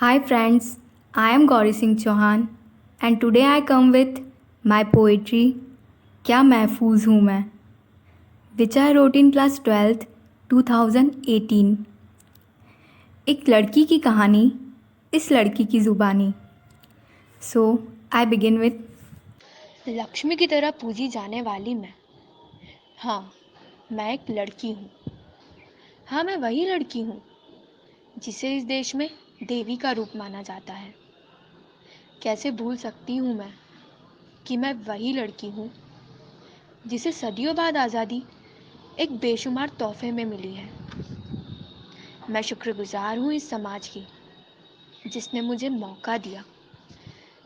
Hi friends, I am Gauri Singh Chauhan and today I come with my poetry क्या महफूज हूँ मैं which I wrote in class 12th 2018। एक लड़की की कहानी, इस लड़की की ज़ुबानी। So I begin with Lakshmi की तरह पूजी जाने वाली मैं। हाँ, मैं एक लड़की हूँ। हाँ, मैं वही लड़की हूँ जिसे इस देश में देवी का रूप माना जाता है। कैसे भूल सकती हूँ मैं कि मैं वही लड़की हूँ जिसे सदियों बाद आज़ादी एक बेशुमार तोहफे में मिली है। मैं शुक्रगुजार हूँ इस समाज की जिसने मुझे मौका दिया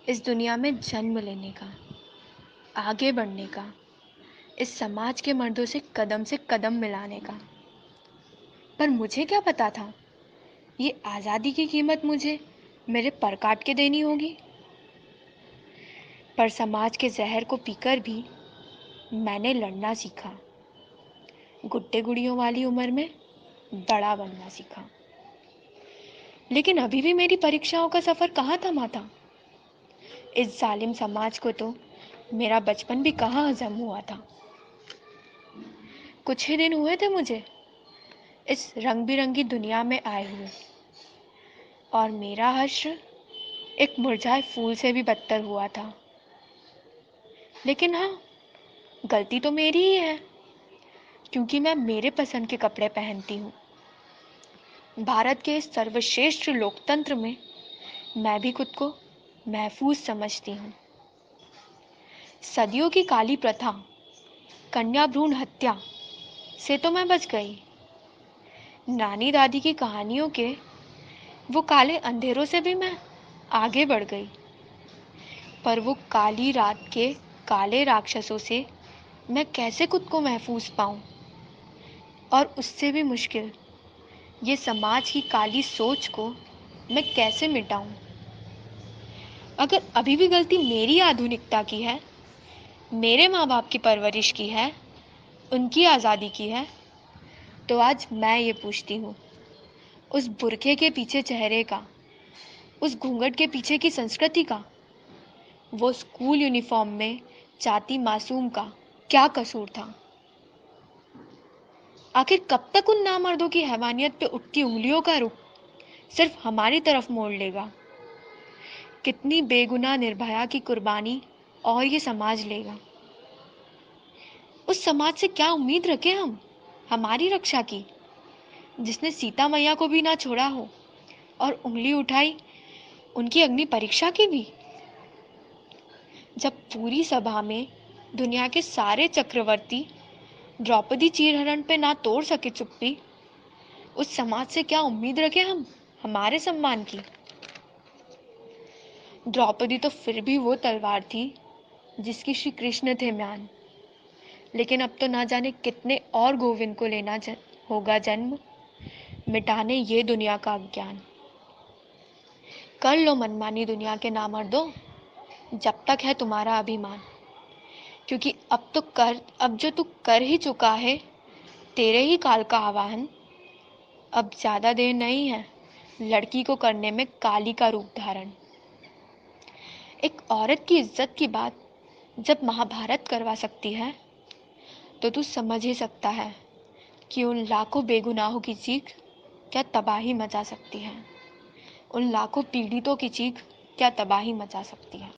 इस दुनिया में जन्म लेने का, आगे बढ़ने का, इस समाज के मर्दों से कदम मिलाने का। पर मुझे क्या पता था ये आज़ादी की कीमत मुझे मेरे पर काट के देनी होगी। पर समाज के जहर को पीकर भी मैंने लड़ना सीखा। गुड्डे गुड़ियों वाली उम्र में बड़ा बनना सीखा। लेकिन अभी भी मेरी परीक्षाओं का सफ़र कहाँ थमा था। इस जालिम समाज को तो मेरा बचपन भी कहाँ हजम हुआ था। कुछ ही दिन हुए थे मुझे इस रंग बिरंगी दुनिया में आए हुए, और मेरा हश्र एक मुरझाए फूल से भी बदतर हुआ था। लेकिन हाँ, गलती तो मेरी ही है क्योंकि मैं मेरे पसंद के कपड़े पहनती हूँ। भारत के इस सर्वश्रेष्ठ लोकतंत्र में मैं भी खुद को महफूज समझती हूँ। सदियों की काली प्रथा, कन्या भ्रूण हत्या से तो मैं बच गई। नानी दादी की कहानियों के वो काले अंधेरों से भी मैं आगे बढ़ गई। पर वो काली रात के काले राक्षसों से मैं कैसे खुद को महफूज पाऊँ, और उससे भी मुश्किल ये समाज की काली सोच को मैं कैसे मिटाऊं। अगर अभी भी गलती मेरी आधुनिकता की है, मेरे माँ बाप की परवरिश की है, उनकी आज़ादी की है, तो आज मैं ये पूछती हूँ, उस बुरखे के पीछे चेहरे का, उस घूंघट के पीछे की संस्कृति का, वो स्कूल यूनिफॉर्म में जाती मासूम का क्या कसूर था। आखिर कब तक उन नामर्दों की हैवानियत पे उठती उंगलियों का रुख सिर्फ हमारी तरफ मोड़ लेगा। कितनी बेगुनाह निर्भया की कुर्बानी और ये समाज लेगा। उस समाज से क्या उम्मीद रखें हम हमारी रक्षा की, जिसने सीता मैया को भी ना छोड़ा हो और उंगली उठाई उनकी अग्नि परीक्षा की भी। जब पूरी सभा में दुनिया के सारे चक्रवर्ती द्रौपदी चीरहरण पे ना तोड़ सके चुप्पी, उस समाज से क्या उम्मीद रखें हम हमारे सम्मान की। द्रौपदी तो फिर भी वो तलवार थी जिसकी श्री कृष्ण थे म्यान। लेकिन अब तो ना जाने कितने और गोविंद को लेना होगा जन्म, मिटाने ये दुनिया का अज्ञान। कर लो मनमानी दुनिया के नामर्दो, जब तक है तुम्हारा अभिमान। क्योंकि अब जो तू कर ही चुका है, तेरे ही काल का आवाहन। अब ज्यादा देर नहीं है लड़की को करने में काली का रूप धारण। एक औरत की इज्जत की बात जब महाभारत करवा सकती है, तो तू समझ ही सकता है कि उन लाखों बेगुनाहों की चीख क्या तबाही मचा सकती है। उन लाखों पीड़ितों की चीख क्या तबाही मचा सकती है।